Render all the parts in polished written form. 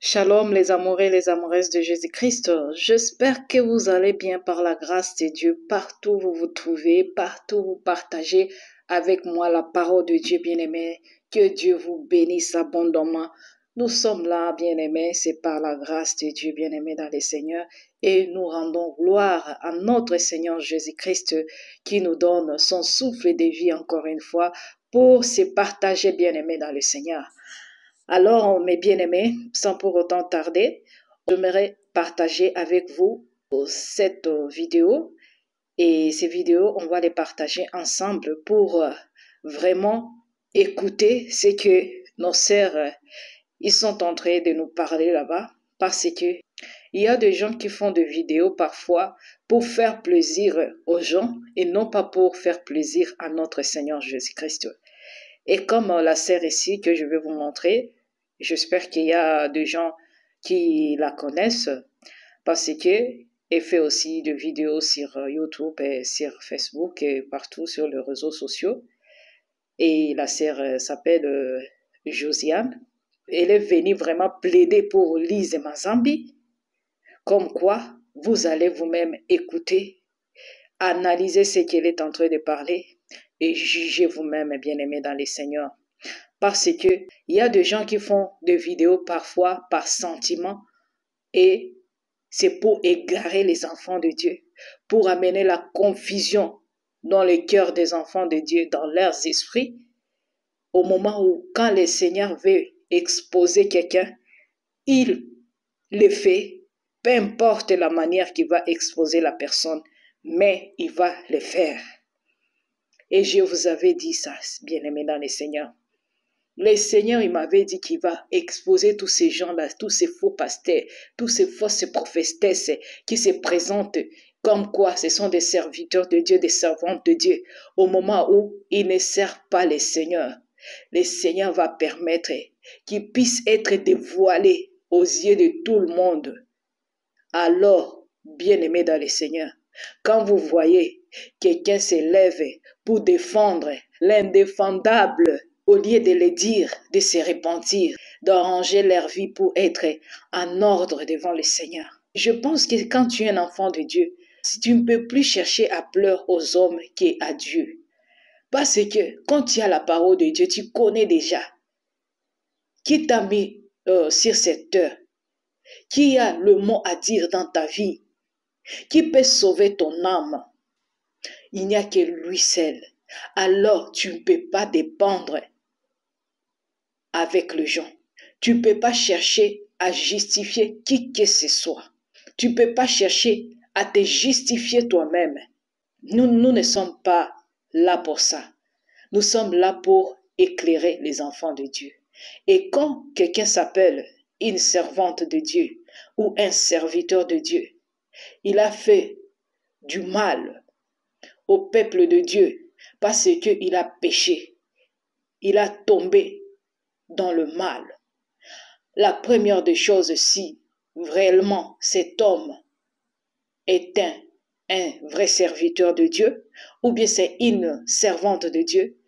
Shalom les amoureux et les amoureuses de Jésus-Christ. J'espère que vous allez bien par la grâce de Dieu, partout où vous vous trouvez, partout où vous partagez avec moi la parole de Dieu bien-aimé. Que Dieu vous bénisse abondamment. Nous sommes là, bien-aimés, c'est par la grâce de Dieu bien-aimé dans le Seigneur. Et nous rendons gloire à notre Seigneur Jésus-Christ qui nous donne son souffle de vie encore une fois pour se partager bien-aimé dans le Seigneur. Alors, mes bien-aimés, sans pour autant tarder, j'aimerais partager avec vous cette vidéo. Et ces vidéos, on va les partager ensemble pour vraiment écouter ce que nos sœurs, ils sont en train de nous parler là-bas. Parce que il y a des gens qui font des vidéos parfois pour faire plaisir aux gens et non pas pour faire plaisir à notre Seigneur Jésus-Christ. Et comme la sœur ici que je vais vous montrer, j'espère qu'il y a des gens qui la connaissent parce qu'elle fait aussi des vidéos sur YouTube et sur Facebook et partout sur les réseaux sociaux. Et la sœur s'appelle Josiane. Elle est venue vraiment plaider pour Lise Mazambi, comme quoi vous allez vous-même écouter, analyser ce qu'elle est en train de parler et juger vous-même, bien-aimés dans les Seigneurs. Parce que il y a des gens qui font des vidéos parfois par sentiment et c'est pour égarer les enfants de Dieu, pour amener la confusion dans le cœur des enfants de Dieu, dans leurs esprits, au moment où, quand le Seigneur veut exposer quelqu'un, il le fait, peu importe la manière qu'il va exposer la personne, mais il va le faire. Et je vous avais dit ça, bien-aimés dans le Seigneur. Le Seigneur, il m'avait dit qu'il va exposer tous ces gens-là, tous ces faux pasteurs, tous ces fausses prophétesses qui se présentent comme quoi ce sont des serviteurs de Dieu, des servantes de Dieu, au moment où ils ne servent pas le Seigneur. Le Seigneur va permettre qu'ils puissent être dévoilés aux yeux de tout le monde. Alors, bien-aimés dans le Seigneur, quand vous voyez quelqu'un se lève pour défendre l'indéfendable, au lieu de le dire, de se repentir, d'arranger leur vie pour être en ordre devant le Seigneur. Je pense que quand tu es un enfant de Dieu, si tu ne peux plus chercher à pleurer aux hommes qu'à Dieu. Parce que quand tu as la parole de Dieu, tu connais déjà qui t'a mis sur cette heure, qui a le mot à dire dans ta vie, qui peut sauver ton âme. Il n'y a que lui seul. Alors tu ne peux pas dépendre avec les gens. Tu ne peux pas chercher à justifier qui que ce soit. Tu ne peux pas chercher à te justifier toi-même. Nous ne sommes pas là pour ça. Nous sommes là pour éclairer les enfants de Dieu. Et quand quelqu'un s'appelle une servante de Dieu ou un serviteur de Dieu, il a fait du mal au peuple de Dieu parce qu'il a péché. Il a tombé dans le mal. La première des choses, si réellement cet homme est un vrai serviteur de Dieu, ou bien c'est une servante de Dieu,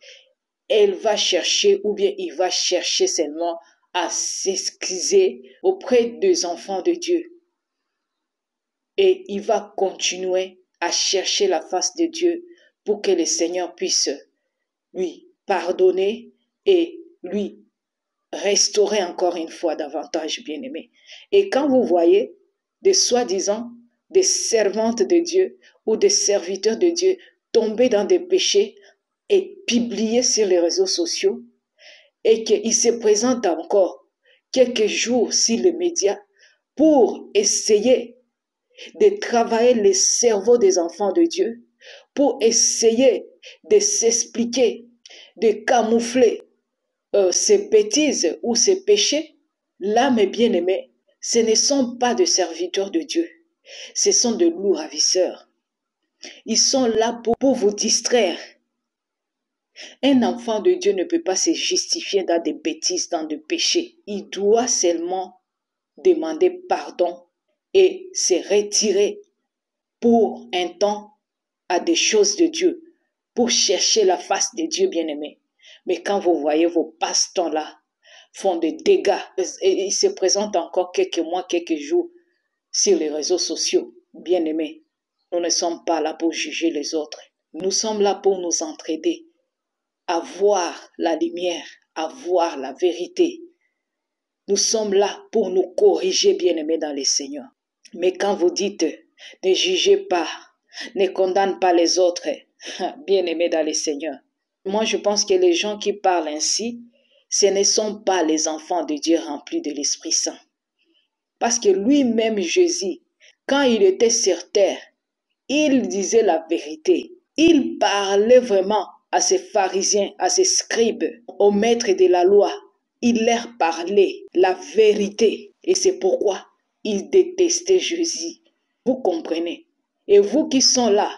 elle va chercher, ou bien il va chercher seulement à s'excuser auprès des enfants de Dieu. Et il va continuer à chercher la face de Dieu pour que le Seigneur puisse lui pardonner et lui restaurer encore une fois davantage, bien-aimé. Et quand vous voyez des soi-disant des servantes de Dieu ou des serviteurs de Dieu tomber dans des péchés et publier sur les réseaux sociaux et qu'ils se présentent encore quelques jours sur les médias pour essayer de travailler le cerveau des enfants de Dieu, pour essayer de s'expliquer, de camoufler ces bêtises ou ces péchés, là, mes bien-aimés, ce ne sont pas des serviteurs de Dieu, ce sont de loups ravisseurs. Ils sont là pour vous distraire. Un enfant de Dieu ne peut pas se justifier dans des bêtises, dans des péchés. Il doit seulement demander pardon et se retirer pour un temps à des choses de Dieu, pour chercher la face de Dieu bien-aimé. Mais quand vous voyez vos passe-temps là, font des dégâts. Et ils se présentent encore quelques mois, quelques jours sur les réseaux sociaux. Bien-aimés, nous ne sommes pas là pour juger les autres. Nous sommes là pour nous entraider, à voir la lumière, à voir la vérité. Nous sommes là pour nous corriger, bien-aimés dans le Seigneur. Mais quand vous dites, ne jugez pas, ne condamne pas les autres, bien-aimés dans le Seigneur. Moi, je pense que les gens qui parlent ainsi, ce ne sont pas les enfants de Dieu remplis de l'Esprit Saint. Parce que lui-même, Jésus, quand il était sur terre, il disait la vérité. Il parlait vraiment à ces pharisiens, à ces scribes, aux maîtres de la loi. Il leur parlait la vérité. Et c'est pourquoi il détestait Jésus. Vous comprenez? Et vous qui sont là,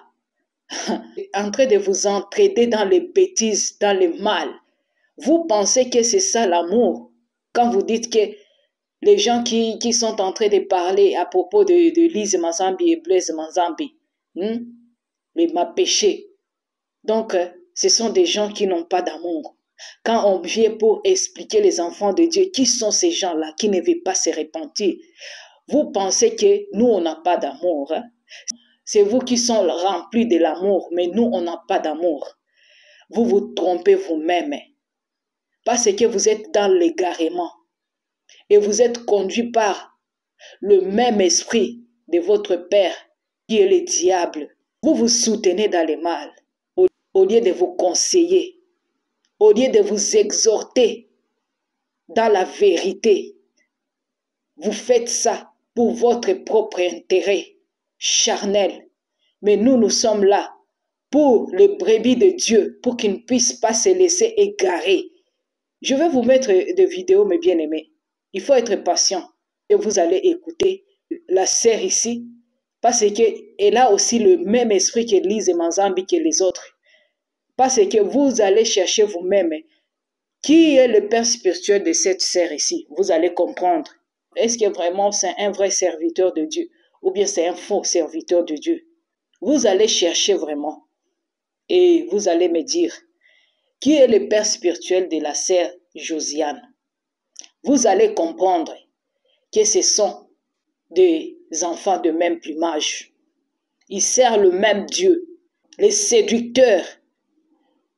en train de vous entraider dans les bêtises, dans le mal, vous pensez que c'est ça l'amour? Quand vous dites que les gens qui sont en train de parler à propos de Lise Mazambi et Blaise Mazambi, les Mapéchés, donc ce sont des gens qui n'ont pas d'amour. Quand on vient pour expliquer les enfants de Dieu, qui sont ces gens-là qui ne veulent pas se repentir, vous pensez que nous, on n'a pas d'amour. Hein? C'est vous qui sont remplis de l'amour, mais nous, on n'a pas d'amour. Vous vous trompez vous-même. Parce que vous êtes dans l'égarement. Et vous êtes conduit par le même esprit de votre Père, qui est le diable. Vous vous soutenez dans le mal, au lieu de vous conseiller, au lieu de vous exhorter dans la vérité. Vous faites ça pour votre propre intérêt charnel. Mais nous sommes là pour les brebis de Dieu, pour qu'ils ne puissent pas se laisser égarer. Je vais vous mettre des vidéos, mes bien-aimés. Il faut être patient et vous allez écouter la sœur ici, parce qu'elle a aussi le même esprit que Lise Mazambi que les autres. Parce que vous allez chercher vous-même qui est le père spirituel de cette sœur ici. Vous allez comprendre. Est-ce que vraiment c'est un vrai serviteur de Dieu ou bien c'est un faux serviteur de Dieu? Vous allez chercher vraiment et vous allez me dire qui est le père spirituel de la sœur Josiane. Vous allez comprendre que ce sont des enfants de même plumage. Ils servent le même Dieu. Les séducteurs,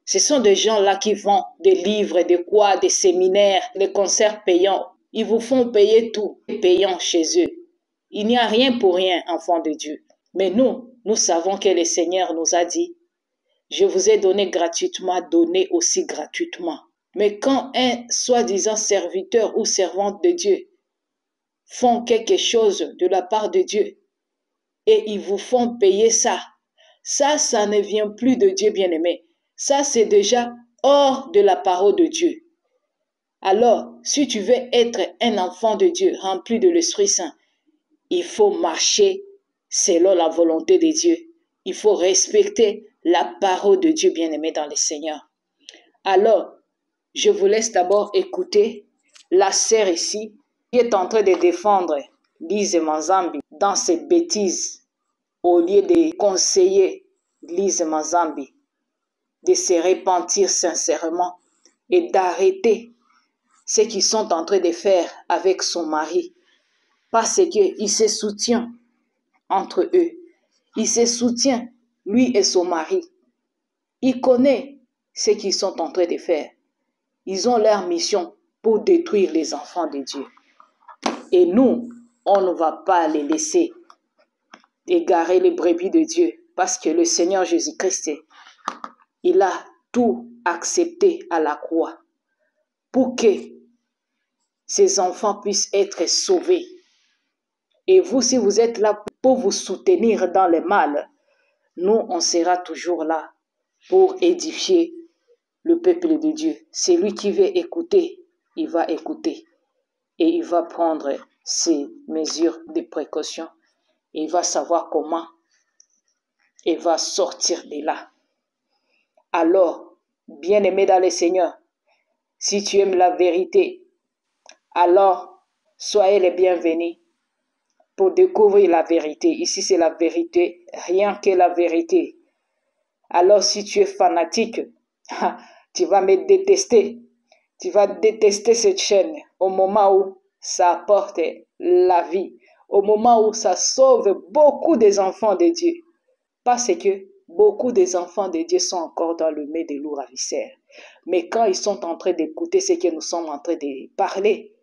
ce sont des gens-là qui vendent des livres, des quoi, des séminaires, des concerts payants. Ils vous font payer tout, payant chez eux. Il n'y a rien pour rien, enfants de Dieu. Mais nous savons que le Seigneur nous a dit, je vous ai donné gratuitement, donnez aussi gratuitement. Mais quand un soi-disant serviteur ou servante de Dieu font quelque chose de la part de Dieu et ils vous font payer ça, ça ne vient plus de Dieu bien-aimé. Ça, c'est déjà hors de la parole de Dieu. Alors, si tu veux être un enfant de Dieu rempli de l'Esprit Saint, il faut marcher selon la volonté de Dieu. Il faut respecter la parole de Dieu bien-aimé dans le Seigneur. Alors, je vous laisse d'abord écouter la sœur ici qui est en train de défendre Lise Mazambi dans ses bêtises au lieu de conseiller Lise Mazambi de se repentir sincèrement et d'arrêter ce qu'ils sont en train de faire avec son mari parce qu'ils se soutiennent entre eux. Ils se soutiennent, lui et son mari. Ils connaissent ce qu'ils sont en train de faire. Ils ont leur mission pour détruire les enfants de Dieu. Et nous, on ne va pas les laisser égarer les brebis de Dieu parce que le Seigneur Jésus-Christ, il a tout accepté à la croix pour que ces enfants puissent être sauvés. Et vous, si vous êtes là pour vous soutenir dans le mal, nous, on sera toujours là pour édifier le peuple de Dieu. Celui qui veut écouter, il va écouter. Et il va prendre ses mesures de précaution. Il va savoir comment il va sortir de là. Alors, bien-aimé dans le Seigneur, si tu aimes la vérité, alors soyez les bienvenus pour découvrir la vérité. Ici, c'est la vérité, rien que la vérité. Alors, si tu es fanatique, tu vas me détester. Tu vas détester cette chaîne au moment où ça apporte la vie, au moment où ça sauve beaucoup des enfants de Dieu. Parce que beaucoup des enfants de Dieu sont encore dans le mets des loups ravisseurs. Mais quand ils sont en train d'écouter ce que nous sommes en train de parler,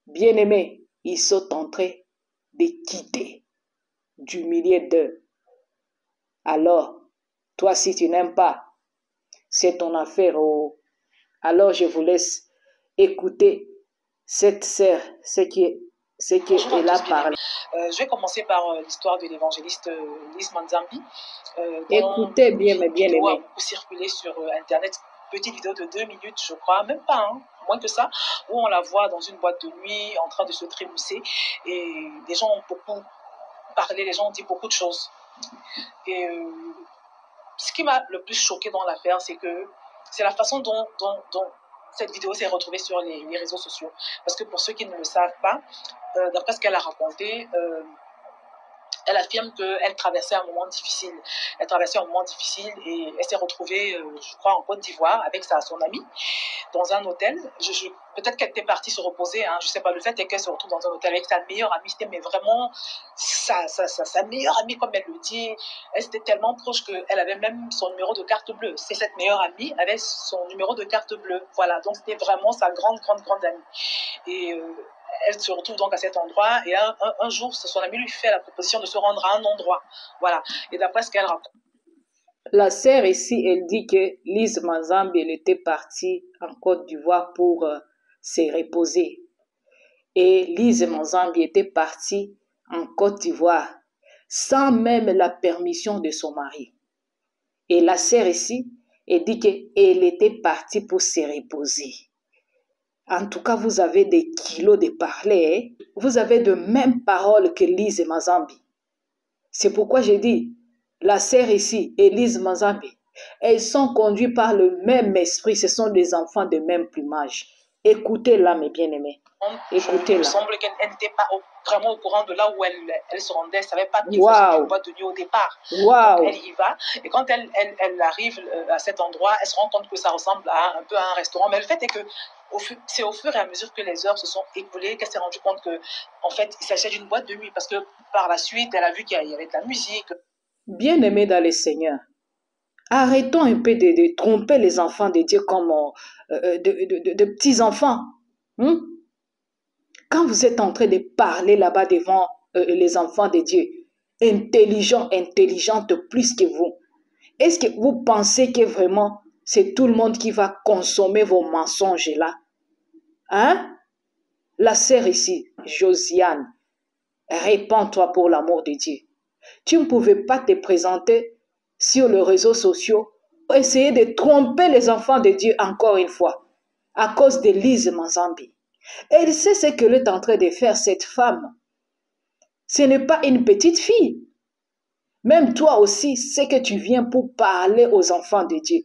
bien-aimés, ils sont en train de quitter du milieu d'eux. Alors, toi, si tu n'aimes pas, c'est ton affaire. Oh. Alors, je vous laisse écouter cette sœur, ce qu'elle a parlé. Je vais commencer par l'histoire de l'évangéliste Lise Manzambi. Écoutez bien, mes bien-aimés. A beaucoup circulé sur Internet. Petite vidéo de 2 minutes, je crois, même pas, hein, moins que ça, où on la voit dans une boîte de nuit en train de se trémousser. Et les gens ont beaucoup parlé, les gens ont dit beaucoup de choses. Et ce qui m'a le plus choqué dans l'affaire, c'est la façon dont cette vidéo s'est retrouvée sur les réseaux sociaux. Parce que pour ceux qui ne le savent pas, d'après ce qu'elle a raconté, elle affirme qu'elle traversait un moment difficile. Elle traversait un moment difficile et elle s'est retrouvée, je crois, en Côte d'Ivoire avec son amie dans un hôtel. Peut-être qu'elle était partie se reposer, hein, je ne sais pas. Le fait est qu'elle se retrouve dans un hôtel avec sa meilleure amie. C'était mais vraiment sa meilleure amie, comme elle le dit. Elle était tellement proche qu'elle avait même son numéro de carte bleue. C'est cette meilleure amie avait son numéro de carte bleue. Voilà, donc c'était vraiment sa grande amie. Et elle se retrouve donc à cet endroit et un jour, son ami lui fait la proposition de se rendre à un endroit. Voilà. Et d'après ce qu'elle raconte. La sœur ici, elle dit que Lise Manzambi, elle était partie en Côte d'Ivoire pour se reposer. Et Lise Manzambi était partie en Côte d'Ivoire sans même la permission de son mari. Et la sœur ici, elle dit qu'elle était partie pour se reposer. En tout cas, vous avez des kilos de parler. Hein? Vous avez de mêmes paroles que Lise Manzambi. C'est pourquoi j'ai dit, la sœur ici, Lise Manzambi, elles sont conduites par le même esprit. Ce sont des enfants de même plumage. Écoutez-la, mes bien-aimés. Écoutez-la. Il me semble qu'elle n'était pas vraiment au courant de là où elle se rendait. Elle ne savait pas qu'il faisait une boîte de nuit au départ. Donc, elle y va. Et quand elle arrive à cet endroit, elle se rend compte que ça ressemble un peu à un restaurant. Mais le fait est que c'est au fur et à mesure que les heures se sont écoulées qu'elle s'est rendue compte qu'en fait, il s'agissait d'une boîte de nuit. Parce que par la suite, elle a vu qu'il y avait de la musique. Bien-aimés dans le Seigneur, arrêtons un peu de tromper les enfants de Dieu comme de petits enfants. Quand vous êtes en train de parler là-bas devant les enfants de Dieu, intelligentes plus que vous, est-ce que vous pensez que vraiment c'est tout le monde qui va consommer vos mensonges là? Hein? La sœur ici, Josiane, répands-toi pour l'amour de Dieu. Tu ne pouvais pas te présenter sur les réseaux sociaux pour essayer de tromper les enfants de Dieu encore une fois à cause de Lise Manzambi. Elle sait ce qu'elle est en train de faire, cette femme. Ce n'est pas une petite fille. Même toi aussi, c'est que tu viens pour parler aux enfants de Dieu.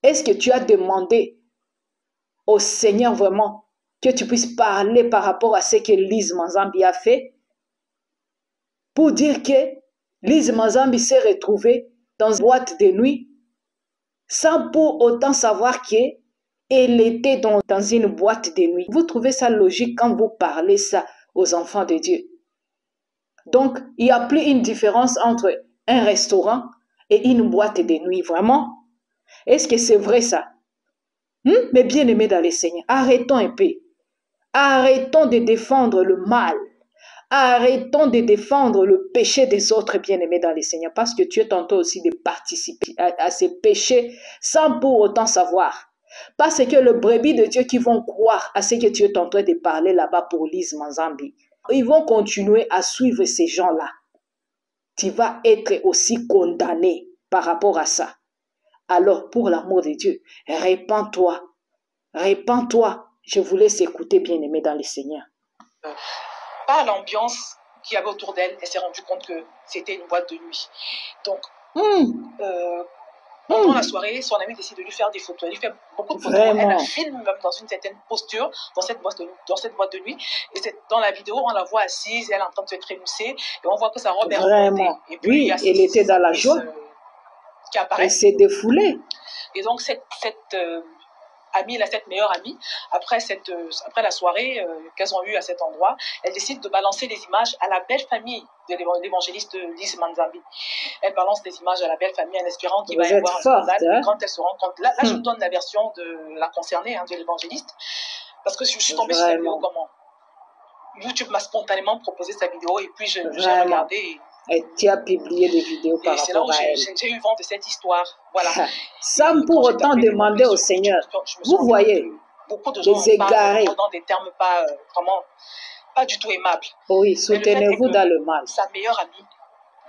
Est-ce que tu as demandé au Seigneur vraiment que tu puisses parler par rapport à ce que Lise Manzambi a fait? Pour dire que Lise Manzambi s'est retrouvée dans une boîte de nuit sans pour autant savoir qu'elle était dans une boîte de nuit. Vous trouvez ça logique quand vous parlez ça aux enfants de Dieu? Donc, il n'y a plus une différence entre un restaurant et une boîte de nuit, vraiment? Est-ce que c'est vrai ça? Mais bien aimés dans les Seigneurs, arrêtons un peu. Arrêtons de défendre le mal. Arrêtons de défendre le péché des autres bien-aimés dans les Seigneurs, parce que tu es tantôt aussi de participer à ces péchés sans pour autant savoir. Parce que le brebis de Dieu qui vont croire à ce que tu es en train de parler là-bas pour Lise Manzambi, ils vont continuer à suivre ces gens-là. Tu vas être aussi condamné par rapport à ça. Alors, pour l'amour de Dieu, répands-toi. Répands-toi. Je vous laisse écouter, bien-aimé dans le Seigneur. Pas l'ambiance qu'il y avait autour d'elle, elle s'est rendue compte que c'était une boîte de nuit. Donc, pendant la soirée, son ami décide de lui faire des photos. Elle lui fait beaucoup de photos. Elle la filme même dans une certaine posture dans cette boîte de nuit. Et dans la vidéo, on la voit assise, elle est en train de se trémousser. Et on voit que sa robe est remontée. Et puis, oui, elle était dans la joie. Qui apparaît. Elle s'est défoulée. Et donc, amie, là, cette meilleure amie, après la soirée qu'elles ont eue à cet endroit, elle décide de balancer les images à la belle famille de l'évangéliste Lise Manzambi. Elle balance des images à la belle famille en espérant qu'il va y avoir un scandale. Hein? Et quand elle se rend compte, là je vous donne la version de la concernée, hein, de l'évangéliste, parce que je suis tombée sur cette vidéo comment YouTube m'a spontanément proposé sa vidéo et puis j'ai regardé. Et tu as publié des vidéos par rapport à elle. J'ai eu vent de cette histoire. Voilà. Sans pour autant demander au Seigneur. Vous voyez, beaucoup de gens égarés. parlent dans des termes pas du tout aimables. Oui, soutenez-vous dans le mal. Sa meilleure amie,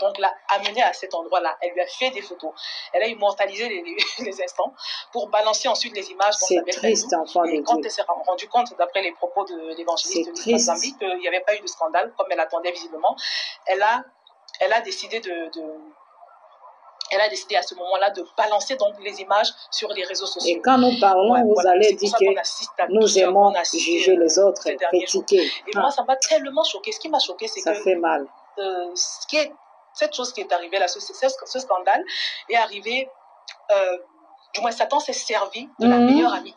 donc l'a amenée à cet endroit-là. Elle lui a fait des photos. Elle a immortalisé les instants pour balancer ensuite les images dans sa belle triste, famille. enfant Et de quand Dieu. elle s'est rendue compte, d'après les propos de l'évangéliste de Mozambique, qu'il n'y avait pas eu de scandale, comme elle attendait visiblement, elle a décidé elle a décidé à ce moment-là de balancer donc les images sur les réseaux sociaux. Et quand nous parlons, vous allez dire que nous aimons juger les autres, critiquer. Et moi, ça m'a tellement choqué. Ce qui m'a choqué, c'est que... Ça fait mal. Cette chose qui est arrivée là, ce scandale est arrivé... du moins, Satan s'est servi de la meilleure amie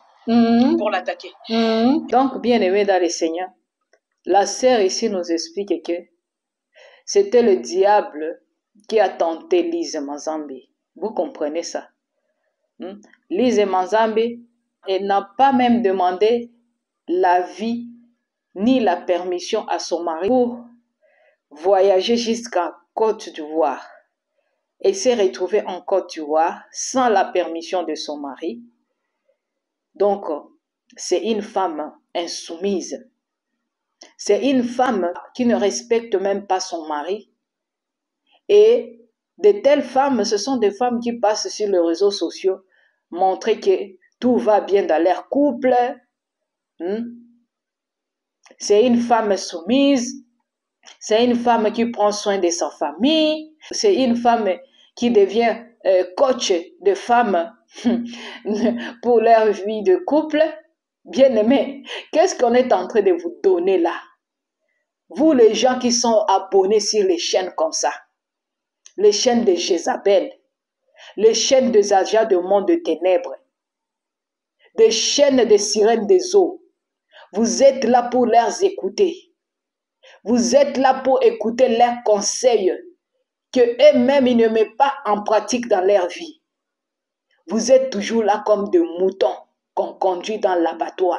pour l'attaquer. Donc, bien-aimés dans le Seigneur, la sœur ici nous explique que c'était le diable qui a tenté Lise Manzambi. Vous comprenez ça? Lise Manzambi, elle n'a pas même demandé l'avis ni la permission à son mari pour voyager jusqu'à Côte d'Ivoire. Elle s'est retrouvée en Côte d'Ivoire sans la permission de son mari. Donc, c'est une femme insoumise. C'est une femme qui ne respecte même pas son mari. Et de telles femmes, ce sont des femmes qui passent sur les réseaux sociaux, montrer que tout va bien dans leur couple. C'est une femme soumise. C'est une femme qui prend soin de sa famille. C'est une femme qui devient coach de femmes pour leur vie de couple. Bien-aimés, qu'est-ce qu'on est en train de vous donner là? Vous, les gens qui sont abonnés sur les chaînes comme ça, les chaînes de Jézabel, les chaînes de Zaja de monde de ténèbres, des chaînes de sirènes des eaux, vous êtes là pour les écouter. Vous êtes là pour écouter leurs conseils que eux-mêmes ils ne mettent pas en pratique dans leur vie. Vous êtes toujours là comme des moutons qu'on conduit dans l'abattoir.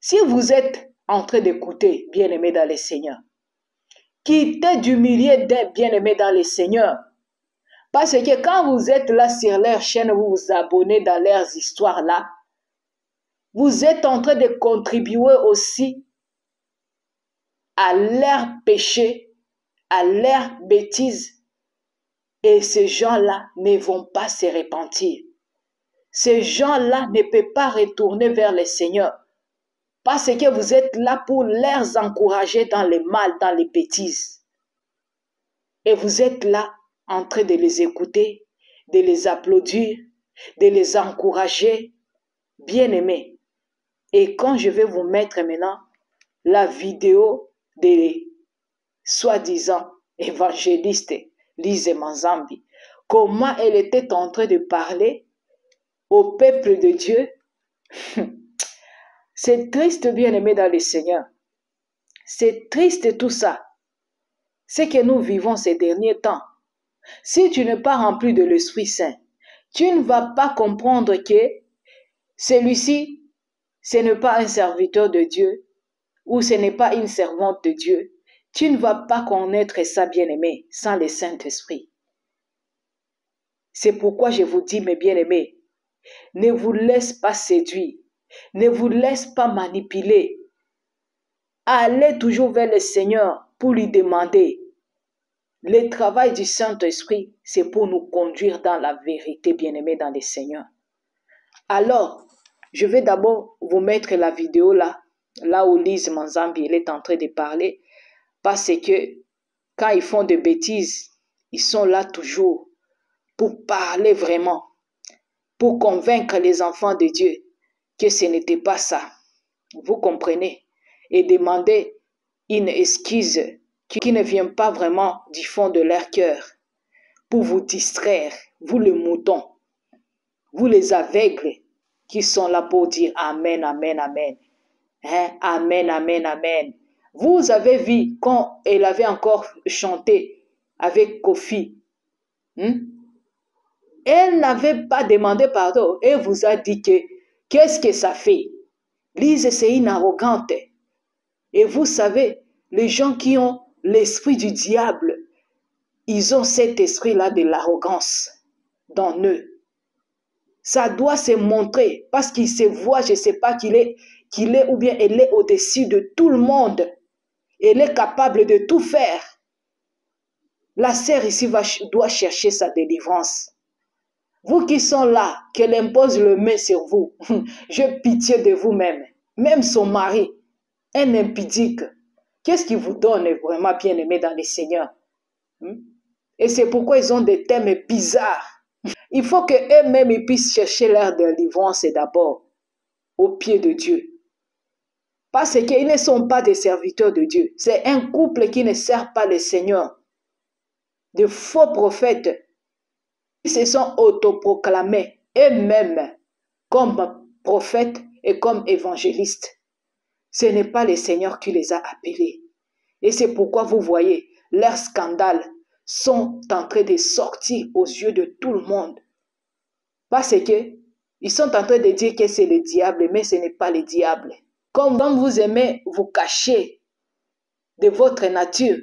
Si vous êtes en train d'écouter, bien-aimés dans le Seigneur, quittez du milieu des bien-aimés dans le Seigneur. Parce que quand vous êtes là sur leur chaîne, vous vous abonnez dans leurs histoires là, vous êtes en train de contribuer aussi à leur péché, à leur bêtise. Et ces gens-là ne vont pas se repentir. Ces gens-là ne peuvent pas retourner vers le Seigneur. Parce que vous êtes là pour les encourager dans le mal, dans les bêtises. Et vous êtes là en train de les écouter, de les applaudir, de les encourager. Bien-aimés. Et quand je vais vous mettre maintenant la vidéo des soi-disant évangélistes Lise Manzambi, comment elle était en train de parler au peuple de Dieu. C'est triste, bien-aimé dans le Seigneur. C'est triste tout ça. Ce que nous vivons ces derniers temps. Si tu n'es pas rempli de l'Esprit Saint, tu ne vas pas comprendre que celui-ci, ce n'est pas un serviteur de Dieu ou ce n'est pas une servante de Dieu. Tu ne vas pas connaître ça, bien-aimé, sans le Saint-Esprit. C'est pourquoi je vous dis, mes bien-aimés, ne vous laisse pas séduire, ne vous laisse pas manipuler. Allez toujours vers le Seigneur pour lui demander. Le travail du Saint-Esprit, c'est pour nous conduire dans la vérité, bien-aimés, dans le Seigneur. Alors, je vais d'abord vous mettre la vidéo là où Lise Manzambi elle est en train de parler, parce que quand ils font des bêtises, ils sont là toujours pour parler vraiment, pour convaincre les enfants de Dieu que ce n'était pas ça. Vous comprenez? Et demander une excuse qui ne vient pas vraiment du fond de leur cœur pour vous distraire, vous les moutons, vous les aveugles. qui sont là pour dire Amen, Amen, Amen. Hein? Amen, Amen, Amen. Vous avez vu quand elle avait encore chanté avec Kofi. Elle n'avait pas demandé pardon. Elle vous a dit que qu'est-ce que ça fait? Lise, c'est une arrogante. Et vous savez, les gens qui ont l'esprit du diable, ils ont cet esprit-là de l'arrogance dans eux. Ça doit se montrer parce qu'il se voit, je ne sais pas qu'il est ou bien elle est au-dessus de tout le monde. Elle est capable de tout faire. La sœur ici doit chercher sa délivrance. Vous qui sont là, qu'elle impose le main sur vous, j'ai pitié de vous-même. Même son mari, un impudique. Qu'est-ce qui vous donne vraiment bien aimé dans le Seigneur? Et c'est pourquoi ils ont des thèmes bizarres. Il faut qu'eux-mêmes puissent chercher leur délivrance d'abord au pied de Dieu. Parce qu'ils ne sont pas des serviteurs de Dieu. C'est un couple qui ne sert pas le Seigneur. De faux prophètes qui se sont autoproclamés eux-mêmes comme prophètes et comme évangélistes. Ce n'est pas le Seigneur qui les a appelés. Et c'est pourquoi vous voyez, leurs scandales sont en train de sortir aux yeux de tout le monde. Parce qu'ils sont en train de dire que c'est le diable, mais ce n'est pas le diable. Comme vous aimez vous cacher de votre nature,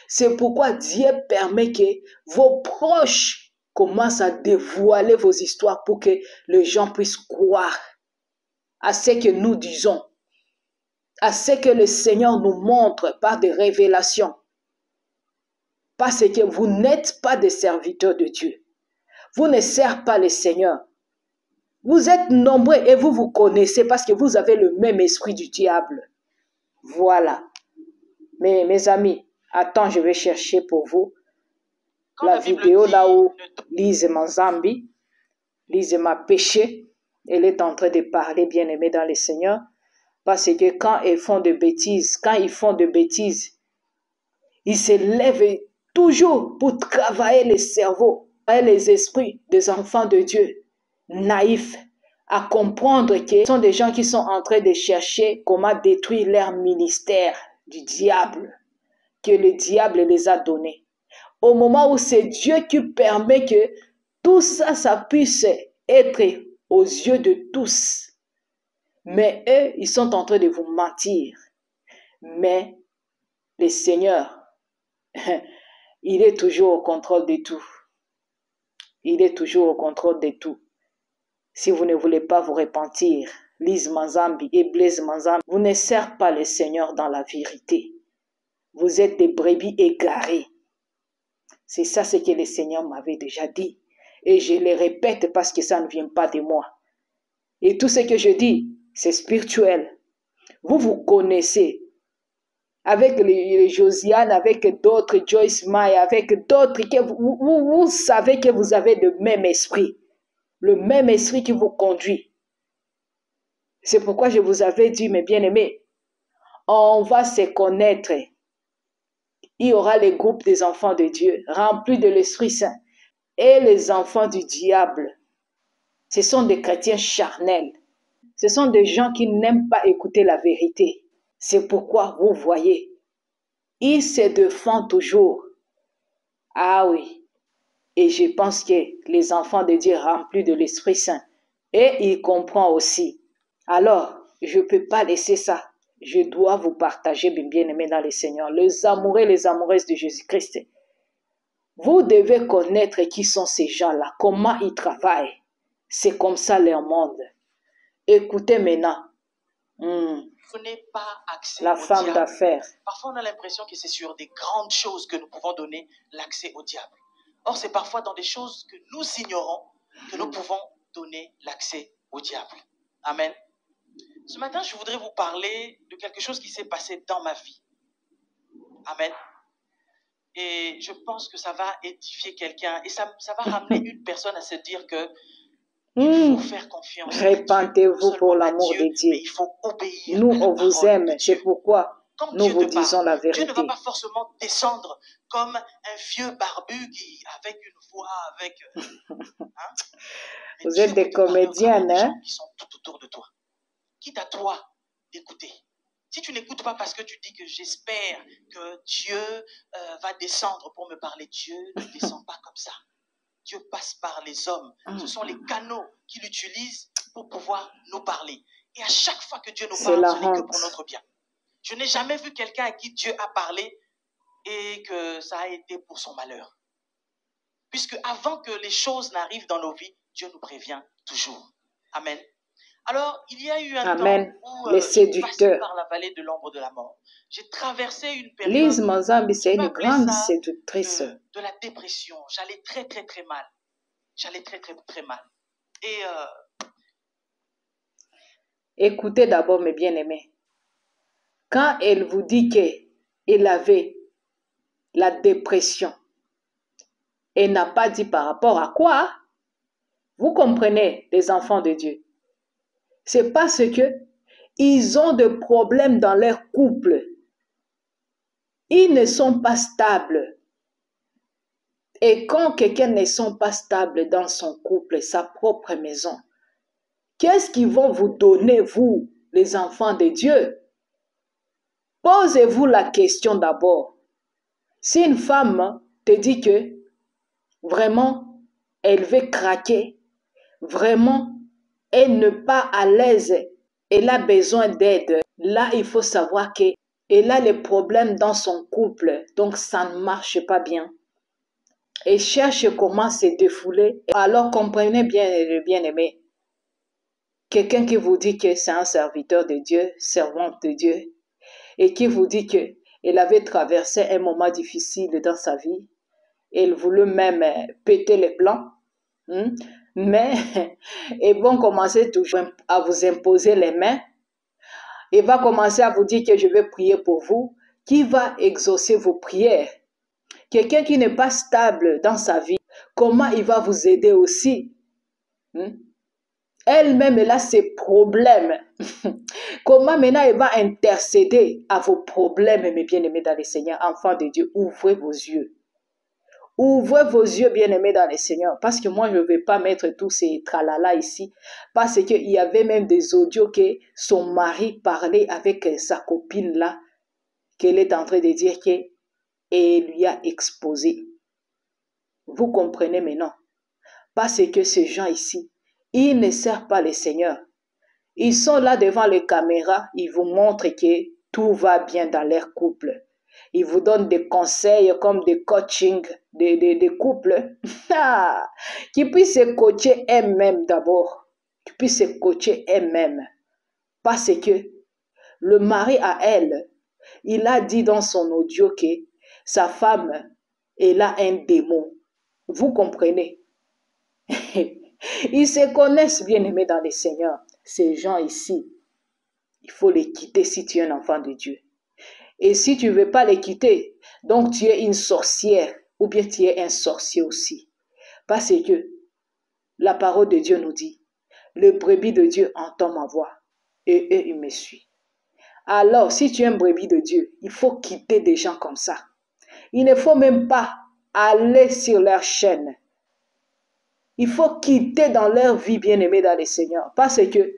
c'est pourquoi Dieu permet que vos proches commencent à dévoiler vos histoires pour que les gens puissent croire à ce que nous disons, à ce que le Seigneur nous montre par des révélations. Parce que vous n'êtes pas des serviteurs de Dieu. Vous ne servez pas le Seigneur. Vous êtes nombreux et vous vous connaissez parce que vous avez le même esprit du diable. Voilà. Mais mes amis, attends, je vais chercher pour vous la vidéo là où Lise Manzambi, Lise m'a péché. Elle est en train de parler, bien aimé dans le Seigneur. Parce que quand ils font de bêtises, ils se lèvent toujours pour travailler le cerveau, les esprits des enfants de Dieu, naïfs, à comprendre que ce sont des gens qui sont en train de chercher comment détruire leur ministère du diable, que le diable les a donnés. Au moment où c'est Dieu qui permet que tout ça, ça puisse être aux yeux de tous. Mais eux, ils sont en train de vous mentir. Mais le Seigneur, il est toujours au contrôle de tout. Il est toujours au contrôle de tout. Si vous ne voulez pas vous repentir, Lise Manzambi et Blaise Manzambi, vous ne servez pas le Seigneur dans la vérité. Vous êtes des brebis égarées. C'est ça ce que le Seigneur m'avait déjà dit. Et je le répète parce que ça ne vient pas de moi. Et tout ce que je dis, c'est spirituel. Vous vous connaissez. Avec les Josiane, avec d'autres, Joyce May, avec d'autres, vous savez que vous avez le même esprit. Le même esprit qui vous conduit. C'est pourquoi je vous avais dit, mes bien-aimés, on va se connaître. Il y aura les groupes des enfants de Dieu, remplis de l'Esprit Saint. Et les enfants du diable, ce sont des chrétiens charnels. Ce sont des gens qui n'aiment pas écouter la vérité. C'est pourquoi vous voyez, ils se défendent toujours. Ah oui. Et je pense que les enfants de Dieu remplis de l'Esprit Saint, et ils comprennent aussi. Alors, je ne peux pas laisser ça. Je dois vous partager, bien-aimés dans le Seigneur, les amoureux et les amoureuses de Jésus-Christ. Vous devez connaître qui sont ces gens-là, comment ils travaillent. C'est comme ça leur monde. Écoutez maintenant. Vous n'avez pas accès La au femme diable. d'affaires. Parfois, on a l'impression que c'est sur des grandes choses que nous pouvons donner l'accès au diable. Or, c'est parfois dans des choses que nous ignorons que nous pouvons donner l'accès au diable. Amen. Ce matin, je voudrais vous parler de quelque chose qui s'est passé dans ma vie. Amen. Et je pense que ça va édifier quelqu'un et ça va ramener une personne à se dire que il faut faire confiance. Répentez-vous pour l'amour de Dieu. Mais il faut obéir. Nous, on vous aime. C'est pourquoi quand nous Dieu vous te parle, disons la Dieu ne va vérité. pas forcément descendre comme un vieux barbu avec une voix, avec... hein? Mais Vous Dieu êtes va des te parler au travers comédiennes, des hein? gens qui sont tout autour de toi. Quitte à toi d'écouter. Si tu n'écoutes pas parce que tu dis que j'espère que Dieu va descendre pour me parler, Dieu ne descend pas comme ça. Dieu passe par les hommes. Ce sont les canaux qu'il utilise pour pouvoir nous parler. Et à chaque fois que Dieu nous C'est parle, la ce n'est que pour honte. notre bien. Je n'ai jamais vu quelqu'un à qui Dieu a parlé et que ça a été pour son malheur. Puisque avant que les choses n'arrivent dans nos vies, Dieu nous prévient toujours. Amen. Alors, il y a eu un Amen. temps où Les j'ai passé séducteurs. par la vallée de l'ombre de la mort. J'ai traversé une Lise période, Manzambi, je c'est peux une appeler grande ça séductrice. de la dépression. J'allais très, très, très mal. J'allais très, très, très mal. Et Écoutez d'abord, mes bien-aimés. Quand elle vous dit qu'elle avait la dépression, elle n'a pas dit par rapport à quoi? Vous comprenez, les enfants de Dieu. C'est parce que ils ont des problèmes dans leur couple. Ils ne sont pas stables. Et quand quelqu'un ne sont pas stable dans son couple, sa propre maison, qu'est-ce qu'ils vont vous donner, vous, les enfants de Dieu? Posez-vous la question d'abord. Si une femme te dit que vraiment, elle veut craquer, vraiment, elle n'est pas à l'aise, elle a besoin d'aide, là, il faut savoir qu'elle a les problèmes dans son couple, donc ça ne marche pas bien. Et cherche comment se défouler. Alors comprenez bien, bien-aimé, quelqu'un qui vous dit que c'est un serviteur de Dieu, servante de Dieu, et qui vous dit qu'elle avait traversé un moment difficile dans sa vie, elle voulait même péter les plans, mais ils vont commencer toujours à vous imposer les mains, il va commencer à vous dire que je vais prier pour vous, qui va exaucer vos prières. Quelqu'un qui n'est pas stable dans sa vie, comment il va vous aider aussi? Elle-même, elle a ses problèmes. Comment maintenant elle va intercéder à vos problèmes, mes bien-aimés dans le Seigneur, enfants de Dieu? Ouvrez vos yeux. Ouvrez vos yeux, bien-aimés dans le Seigneur. Parce que moi, je ne vais pas mettre tous ces tralala ici. Parce qu'il y avait même des audios que son mari parlait avec sa copine là, qu'elle est en train de dire qu'elle lui a exposé. Vous comprenez maintenant? Parce que ces gens ici, ils ne servent pas le Seigneur. Ils sont là devant les caméras, ils vous montrent que tout va bien dans leur couple. Ils vous donnent des conseils comme des coachings de couple. Qui puissent se coacher eux-mêmes d'abord. Qui puissent se coacher eux-mêmes. Parce que le mari à elle, il a dit dans son audio que sa femme, elle a un démon. Vous comprenez? Ils se connaissent bien aimés dans le Seigneur. Ces gens ici, il faut les quitter si tu es un enfant de Dieu. Et si tu ne veux pas les quitter, donc tu es une sorcière ou bien tu es un sorcier aussi. Parce que la parole de Dieu nous dit, le brebis de Dieu entend ma voix et eux, ils me suivent. Alors, si tu es un brebis de Dieu, il faut quitter des gens comme ça. Il ne faut même pas aller sur leur chaîne. Il faut quitter dans leur vie bien-aimée dans le Seigneur. Parce que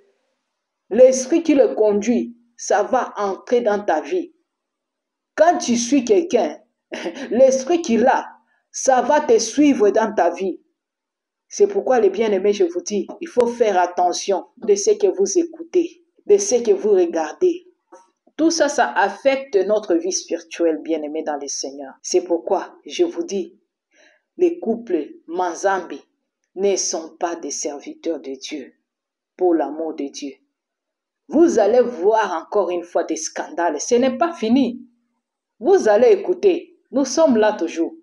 l'esprit qui le conduit, ça va entrer dans ta vie. Quand tu suis quelqu'un, l'esprit qu'il a, ça va te suivre dans ta vie. C'est pourquoi les bien-aimés, je vous dis, il faut faire attention de ce que vous écoutez, de ce que vous regardez. Tout ça, ça affecte notre vie spirituelle, bien-aimés dans le Seigneur. C'est pourquoi je vous dis, les couples Manzambi ne sont pas des serviteurs de Dieu, pour l'amour de Dieu. Vous allez voir encore une fois des scandales. Ce n'est pas fini. Vous allez écouter. Nous sommes là toujours.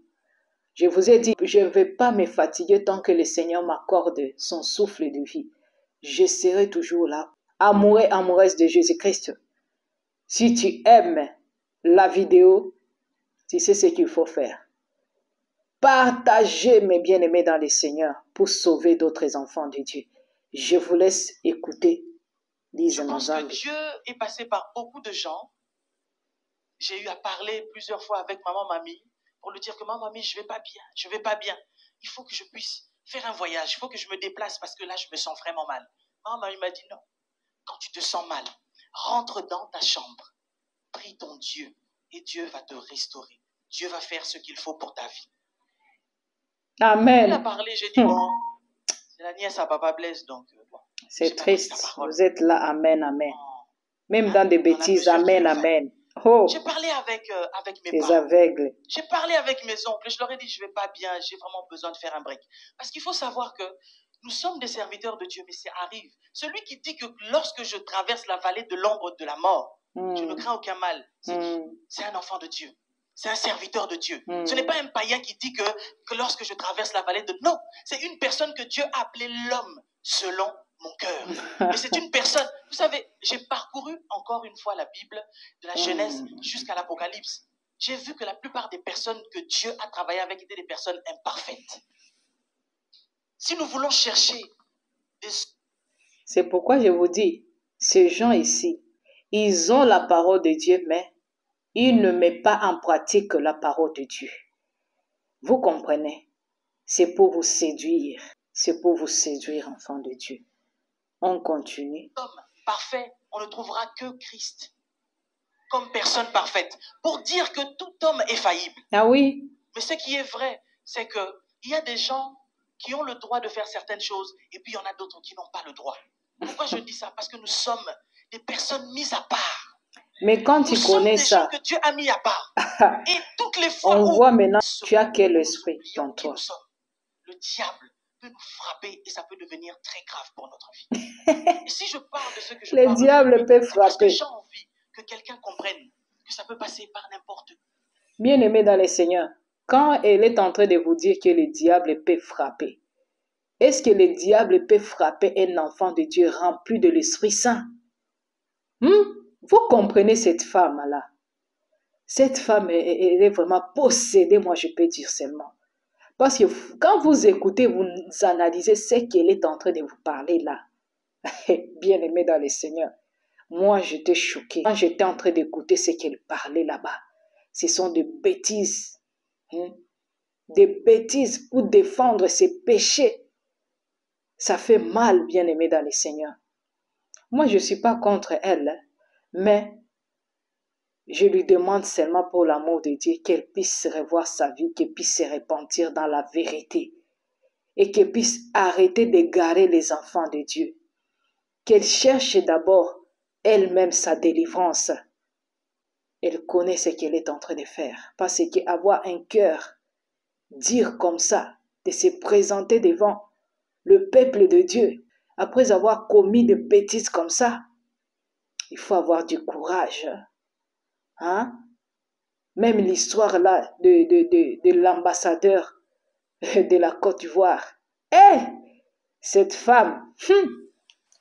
Je vous ai dit, je ne vais pas me fatiguer tant que le Seigneur m'accorde son souffle de vie. Je serai toujours là. Amoureux, amoureuse de Jésus-Christ. Si tu aimes la vidéo, tu sais ce qu'il faut faire. Partagez mes bien-aimés dans le Seigneur pour sauver d'autres enfants de Dieu. Je vous laisse écouter. Je pense que Dieu est passé par beaucoup de gens j'ai eu à parler plusieurs fois avec mamie pour lui dire que mamie, je vais pas bien, je vais pas bien. Il faut que je puisse faire un voyage, il faut que je me déplace parce que là, je me sens vraiment mal. Mamie m'a dit non, quand tu te sens mal, rentre dans ta chambre, prie ton Dieu et Dieu va te restaurer. Dieu va faire ce qu'il faut pour ta vie. Amen. Elle a parlé, j'ai dit bon, c'est la nièce à Papa Blaise, donc bon. C'est triste. Vous êtes là, amen, amen. Même Hein, dans des bêtises, amen, amen. Oh, j'ai parlé avec mes des parents. aveugles. J'ai parlé avec mes oncles. Je leur ai dit, je ne vais pas bien, j'ai vraiment besoin de faire un break. Parce qu'il faut savoir que nous sommes des serviteurs de Dieu, mais ça arrive. Celui qui dit que lorsque je traverse la vallée de l'ombre de la mort, je ne crains aucun mal, c'est qui? C'est un enfant de Dieu. C'est un serviteur de Dieu. Ce n'est pas un païen qui dit que lorsque je traverse la vallée de... Non, c'est une personne que Dieu a appelée l'homme selon mon cœur. Mais c'est une personne... Vous savez, j'ai parcouru encore une fois la Bible, de la Genèse jusqu'à l'Apocalypse. J'ai vu que la plupart des personnes que Dieu a travaillé avec étaient des personnes imparfaites. Si nous voulons chercher des... C'est pourquoi je vous dis, ces gens ici, ils ont la parole de Dieu, mais ils ne mettent pas en pratique la parole de Dieu. Vous comprenez? C'est pour vous séduire. C'est pour vous séduire, enfants de Dieu. On continue. Homme parfait, on ne trouvera que Christ comme personne parfaite. Pour dire que tout homme est faillible. Ah oui? Mais ce qui est vrai, c'est qu'il y a des gens qui ont le droit de faire certaines choses et puis il y en a d'autres qui n'ont pas le droit. Pourquoi je dis ça? Parce que nous sommes des personnes mises à part. Mais quand tu connais ça, gens que Dieu a mis à part. Et toutes les fois on voit maintenant, tu as quel esprit dans toi? Le diable peut nous frapper et ça peut devenir très grave pour notre vie. Et si je parle de ce que je le parle, diable peut c'est parce que frapper. j'ai envie que quelqu'un comprenne que ça peut passer par n'importe où. Bien-aimé dans le Seigneur, quand elle est en train de vous dire que le diable peut frapper, est-ce que le diable peut frapper un enfant de Dieu rempli de l'Esprit Saint? Vous comprenez cette femme-là? Cette femme, elle est vraiment possédée, moi je peux dire seulement. Parce que quand vous écoutez, vous analysez ce qu'elle est en train de vous parler là. Bien-aimé dans le Seigneur, moi j'étais choquée. Quand j'étais en train d'écouter ce qu'elle parlait là-bas, ce sont des bêtises. Des bêtises pour défendre ses péchés. Ça fait mal, bien-aimé dans le Seigneur. Moi, je ne suis pas contre elle, mais je lui demande seulement pour l'amour de Dieu qu'elle puisse revoir sa vie, qu'elle puisse se repentir dans la vérité et qu'elle puisse arrêter d'égarer les enfants de Dieu. Qu'elle cherche d'abord elle-même sa délivrance. Elle connaît ce qu'elle est en train de faire. Parce qu'avoir un cœur, dire comme ça, de se présenter devant le peuple de Dieu, après avoir commis des bêtises comme ça, il faut avoir du courage. Hein? Même l'histoire là de l'ambassadeur de la Côte d'Ivoire. Cette femme,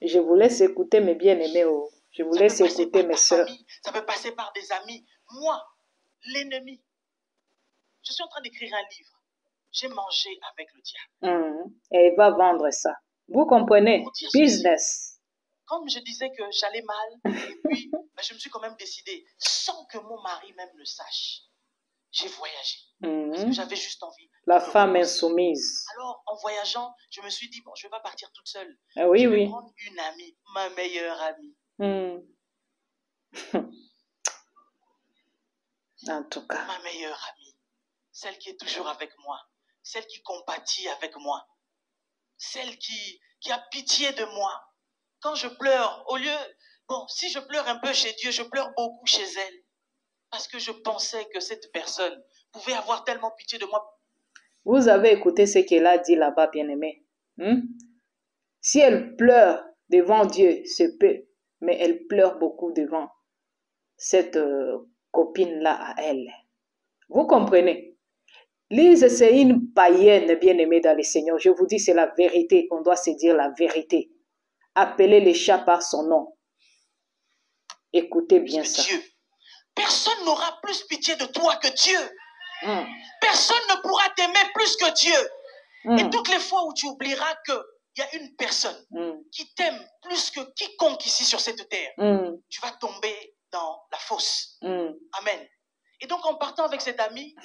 je vous laisse écouter mes bien-aimés. Je vous laisse écouter mes soeurs. Ça peut passer par des amis. Moi, l'ennemi. Je suis en train d'écrire un livre. J'ai mangé avec le diable. Et il va vendre ça. Vous comprenez? Business. Comme je disais que j'allais mal, et puis je me suis quand même décidé, sans que mon mari même le sache. J'ai voyagé. Parce que j'avais juste envie. La femme insoumise. Alors, en voyageant, je me suis dit, bon, je ne vais pas partir toute seule. Oui, je vais prendre une amie, ma meilleure amie. En tout cas. Ma meilleure amie. Celle qui est toujours avec moi. Celle qui compatit avec moi. Celle qui a pitié de moi. Quand je pleure, au lieu... Bon, si je pleure un peu chez Dieu, je pleure beaucoup chez elle. Parce que je pensais que cette personne pouvait avoir tellement pitié de moi. Vous avez écouté ce qu'elle a dit là-bas, bien-aimé. Si elle pleure devant Dieu, c'est peu. Mais elle pleure beaucoup devant cette copine-là à elle. Vous comprenez? Lise, c'est une païenne bien-aimée dans le Seigneur. Je vous dis, c'est la vérité. On doit se dire la vérité. Appelez les chats par son nom. Écoutez bien ça. Dieu. Personne n'aura plus pitié de toi que Dieu. Personne ne pourra t'aimer plus que Dieu. Et toutes les fois où tu oublieras qu'il y a une personne qui t'aime plus que quiconque ici sur cette terre, tu vas tomber dans la fosse. Amen. Et donc, en partant avec cet ami,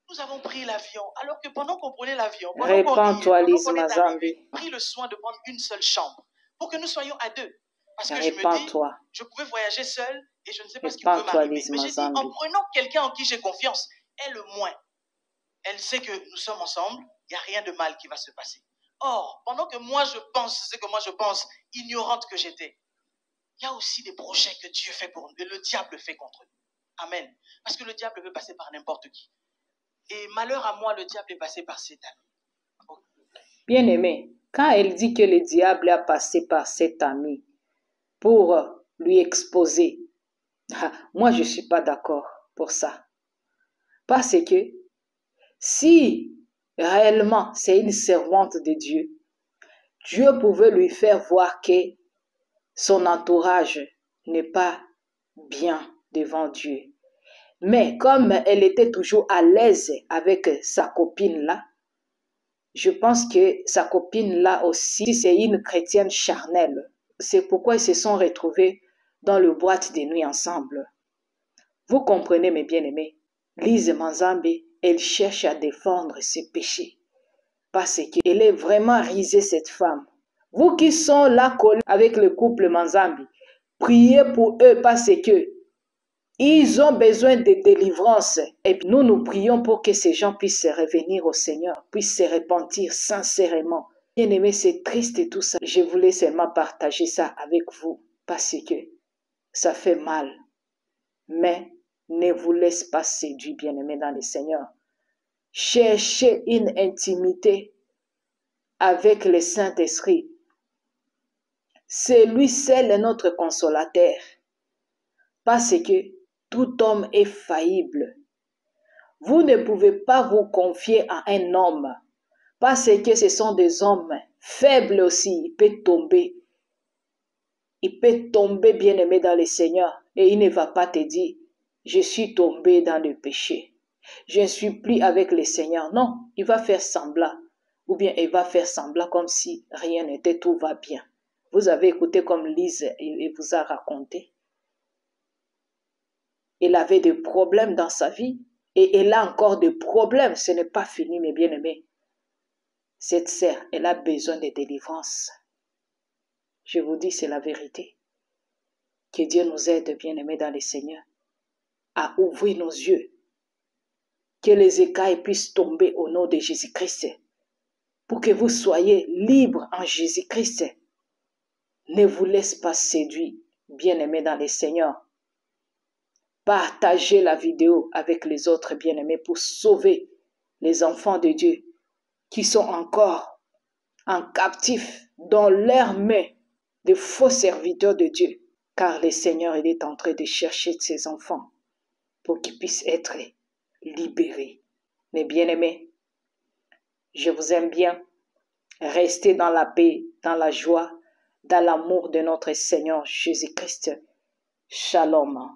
nous avons pris l'avion. Alors que pendant qu'on prenait l'avion, pendant qu'on Répands-toi, riait, pendant Lise qu'on est Mazambi. arrivé, pris le soin de prendre une seule chambre pour que nous soyons à deux. Parce que je me dis, Répands-toi. je pouvais voyager seul et je ne sais pas ce qui pouvait m'arriver. Lise Mais j'ai dit, Mazambi. en prenant quelqu'un en qui j'ai confiance, elle au moins, elle sait que nous sommes ensemble, il n'y a rien de mal qui va se passer. Or, pendant que moi je pense ce que moi je pense, ignorante que j'étais, il y a aussi des projets que Dieu fait pour nous, et le diable fait contre nous. Amen. Parce que le diable peut passer par n'importe qui. Et malheur à moi, le diable est passé par cet ami. Bien-aimé, quand elle dit que le diable a passé par cet ami pour lui exposer, moi je ne suis pas d'accord pour ça. Parce que si réellement c'est une servante de Dieu, Dieu pouvait lui faire voir que son entourage n'est pas bien devant Dieu. Mais comme elle était toujours à l'aise avec sa copine-là, je pense que sa copine-là aussi, c'est une chrétienne charnelle. C'est pourquoi ils se sont retrouvés dans le boîte de nuit ensemble. Vous comprenez, mes bien-aimés, Lise Mazambi, elle cherche à défendre ses péchés. Parce qu'elle est vraiment risée, cette femme. Vous qui sont là collés avec le couple Mazambi, priez pour eux parce que ils ont besoin de délivrance. Et nous prions pour que ces gens puissent revenir au Seigneur, puissent se repentir sincèrement. Bien-aimé, c'est triste et tout ça. Je voulais seulement partager ça avec vous parce que ça fait mal. Mais ne vous laisse pas séduire, bien-aimé dans le Seigneur. Cherchez une intimité avec le Saint-Esprit. C'est lui seul notre consolateur. Parce que tout homme est faillible. Vous ne pouvez pas vous confier à un homme parce que ce sont des hommes faibles aussi. Il peut tomber. Il peut tomber, bien-aimé dans le Seigneur, et il ne va pas te dire, je suis tombé dans le péché. Je ne suis plus avec le Seigneur. Non, il va faire semblant. Ou bien il va faire semblant comme si rien n'était, tout va bien. Vous avez écouté comme Lise il vous a raconté. Elle avait des problèmes dans sa vie et elle a encore des problèmes. Ce n'est pas fini, mes bien-aimés. Cette sœur, elle a besoin de délivrance. Je vous dis, c'est la vérité. Que Dieu nous aide, bien-aimés dans le Seigneur, à ouvrir nos yeux. Que les écailles puissent tomber au nom de Jésus-Christ. Pour que vous soyez libres en Jésus-Christ. Ne vous laissez pas séduire, bien-aimés dans le Seigneur. Partagez la vidéo avec les autres bien-aimés pour sauver les enfants de Dieu qui sont encore en captif dans leurs mains de faux serviteurs de Dieu. Car le Seigneur, il est en train de chercher ses enfants pour qu'ils puissent être libérés. Mes bien-aimés, je vous aime bien. Restez dans la paix, dans la joie, dans l'amour de notre Seigneur Jésus-Christ. Shalom.